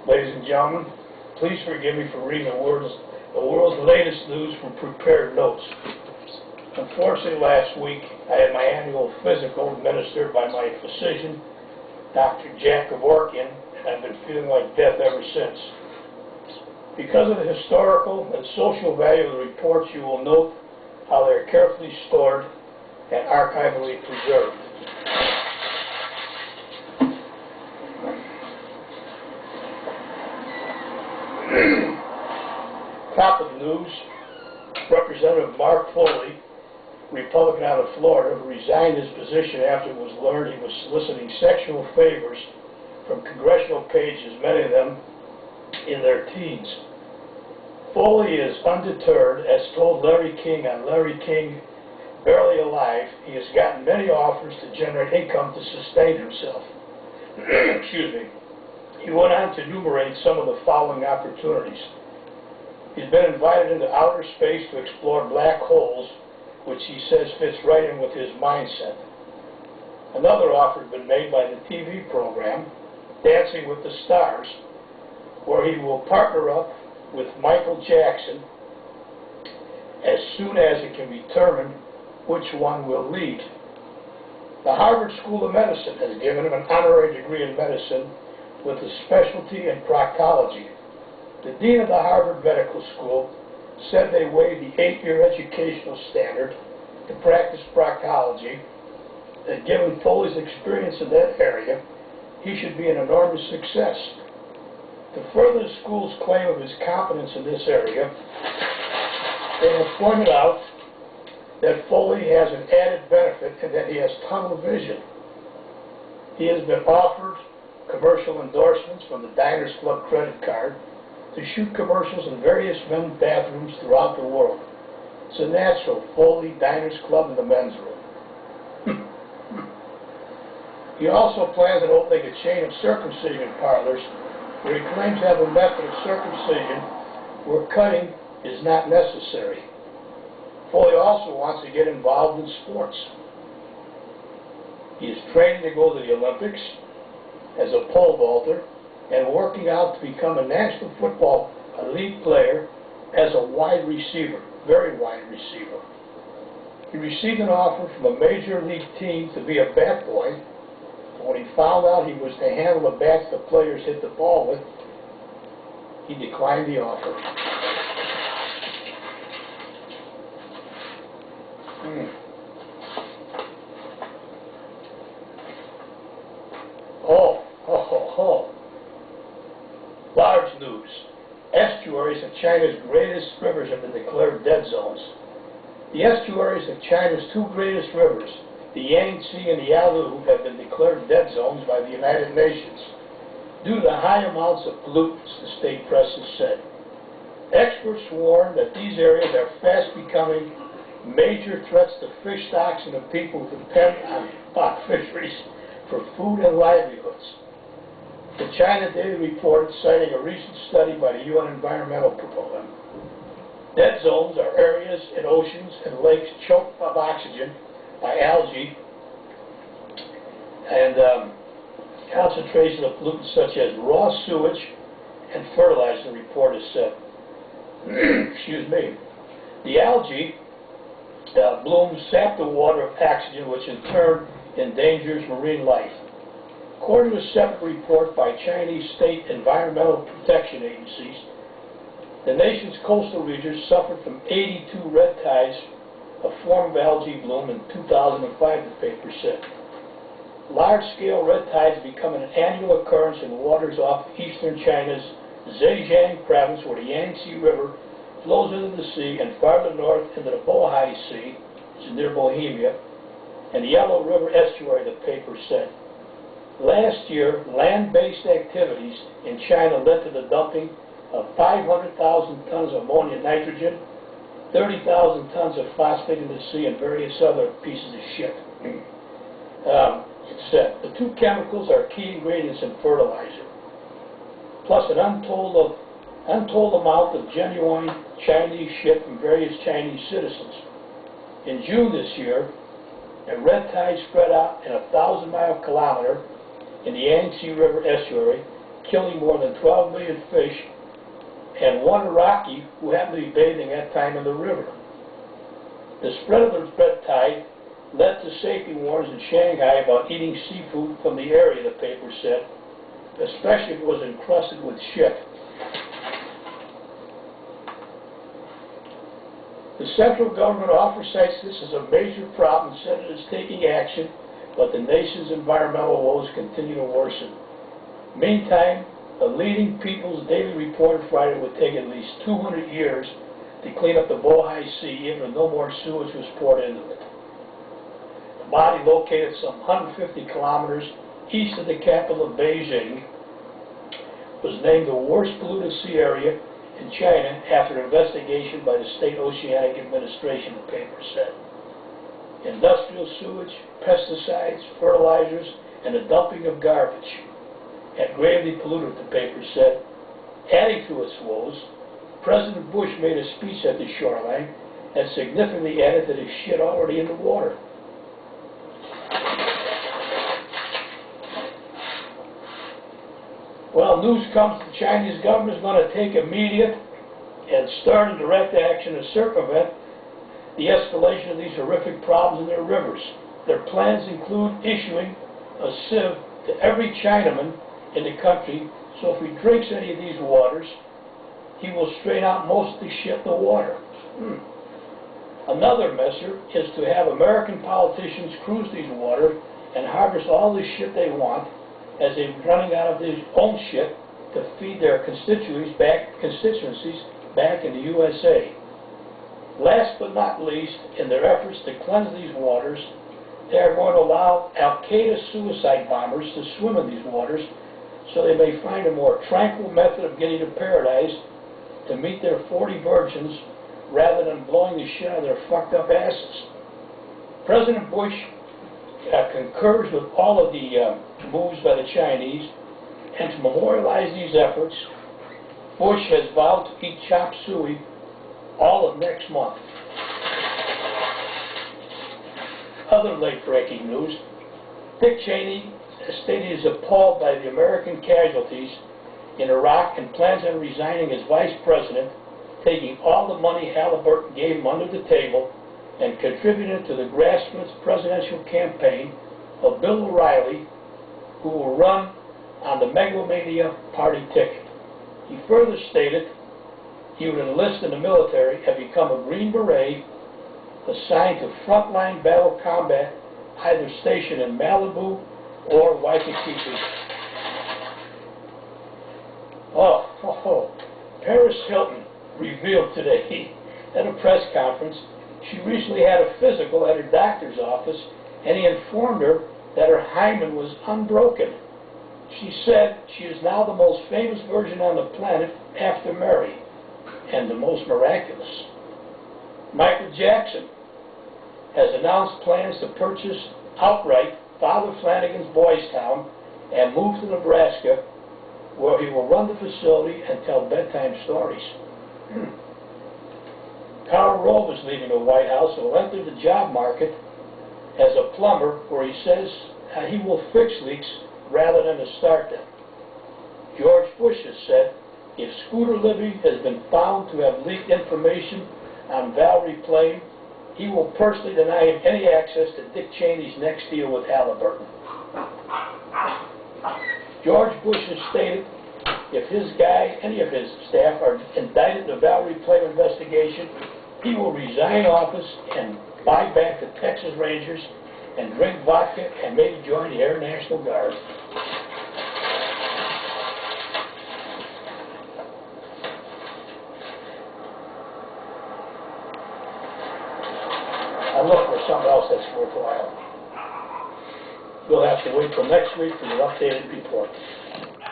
Ladies and gentlemen, please forgive me for reading the world's latest news from prepared notes. Unfortunately, last week I had my annual physical administered by my physician, Dr. Jack Kevorkian, and I've been feeling like death ever since. Because of the historical and social value of the reports, you will note how they are carefully stored and archivally preserved. Top of the news, Representative Mark Foley, Republican out of Florida, who resigned his position after it was learned he was soliciting sexual favors from congressional pages, many of them in their teens. Foley is undeterred, as told Larry King on Larry King Barely Alive. He has gotten many offers to generate income to sustain himself. Excuse me. He went on to enumerate some of the following opportunities. He's been invited into outer space to explore black holes, which he says fits right in with his mindset. Another offer has been made by the TV program, Dancing with the Stars, where he will partner up with Michael Jackson as soon as it can be determined which one will lead. The Harvard School of Medicine has given him an honorary degree in medicine with a specialty in proctology. The dean of the Harvard Medical School said they waived the 8-year educational standard to practice proctology, and given Foley's experience in that area, he should be an enormous success. To further the school's claim of his competence in this area, they have pointed out that Foley has an added benefit in that he has tunnel vision. He has been offered commercial endorsements from the Diners Club credit card to shoot commercials in various men's bathrooms throughout the world. It's a natural, Foley, Diners Club, in the men's room. He also plans on opening a chain of circumcision parlors where he claims to have a method of circumcision where cutting is not necessary. Foley also wants to get involved in sports. He is training to go to the Olympics as a pole vaulter and working out to become a National Football elite player as a wide receiver, very wide receiver. He received an offer from a major league team to be a bat boy, but when he found out he was to handle the bats the players hit the ball with, he declined the offer. Large news. Estuaries of China's greatest rivers have been declared dead zones. The estuaries of China's two greatest rivers, the Yangtze and the Yalu, have been declared dead zones by the United Nations due to the high amounts of pollutants, the state press has said. Experts warn that these areas are fast becoming major threats to fish stocks and the people who depend on fisheries for food and livelihoods. The China Daily reported, citing a recent study by the UN Environmental Program. Dead zones are areas in oceans and lakes choked of oxygen by algae and concentration of pollutants such as raw sewage and fertilizer, the report has said. Excuse me. The algae blooms sap the water of oxygen, which in turn endangers marine life. According to a separate report by Chinese state environmental protection agencies, the nation's coastal regions suffered from 82 red tides, a form of algae bloom in 2005, the paper said. Large-scale red tides become an annual occurrence in waters off eastern China's Zhejiang province, where the Yangtze River flows into the sea, and farther north into the Bohai Sea, which is near Bohemia, and the Yellow River estuary, the paper said. Last year, land-based activities in China led to the dumping of 500,000 tons of ammonium nitrogen, 30,000 tons of phosphate in the sea, and various other pieces of shit. It said the two chemicals are key ingredients in fertilizer, plus an untold amount of genuine Chinese shit from various Chinese citizens. In June this year, a red tide spread out in a 1,000-mile kilometer in the Yangtze River estuary killing more than 12 million fish, and one Iraqi who happened to be bathing at that time in the river. The spread of the red tide led to safety warnings in Shanghai about eating seafood from the area, the paper said, especially if it was encrusted with shit. The central government cites this as a major problem and said it is taking action, but the nation's environmental woes continue to worsen. Meantime, a leading People's Daily reported Friday would take at least 200 years to clean up the Bohai Sea, even if no more sewage was poured into it. The body, located some 150 kilometers east of the capital of Beijing, was named the worst polluted sea area in China after an investigation by the State Oceanic Administration, the paper said. Industrial sewage, pesticides, fertilizers, and the dumping of garbage had gravely polluted, the paper said. Adding to its woes, President Bush made a speech at the shoreline and significantly added to the shit already in the water. Well, news comes the Chinese government is going to take immediate and start and direct action to circumvent the escalation of these horrific problems in their rivers. Their plans include issuing a sieve to every Chinaman in the country, so if he drinks any of these waters, he will strain out most of the shit in the water. Another measure is to have American politicians cruise these waters and harvest all the shit they want, as they're running out of their own shit to feed their constituencies back in the USA. Last but not least, in their efforts to cleanse these waters, they are going to allow Al-Qaeda suicide bombers to swim in these waters so they may find a more tranquil method of getting to paradise to meet their 40 virgins rather than blowing the shit out of their fucked up asses. President Bush concurs with all of the moves by the Chinese, and to memorialize these efforts, Bush has vowed to eat chop suey all of next month. Other late-breaking news, Dick Cheney has stated he is appalled by the American casualties in Iraq and plans on resigning as vice president, taking all the money Halliburton gave him under the table and contributing to the grassroots presidential campaign of Bill O'Reilly, who will run on the Megalomania party ticket. He further stated he would enlist in the military and become a Green Beret assigned to frontline battle combat, either stationed in Malibu or Waikiki. Paris Hilton revealed today at a press conference she recently had a physical at her doctor's office, and he informed her that her hymen was unbroken. She said she is now the most famous virgin on the planet after Mary, and the most miraculous. Michael Jackson has announced plans to purchase outright Father Flanagan's Boys Town and move to Nebraska, where he will run the facility and tell bedtime stories. Karl Rove is leaving the White House and will enter the job market as a plumber, where he says he will fix leaks rather than to start them. George Bush has said if Scooter Libby has been found to have leaked information on Valerie Plame, he will personally deny him any access to Dick Cheney's next deal with Halliburton. George Bush has stated if his guy, any of his staff, are indicted in the Valerie Plame investigation, he will resign office and buy back the Texas Rangers and drink vodka and maybe join the Air National Guard. I'll look for something else that's worthwhile. You'll have to wait till next week for your updated report.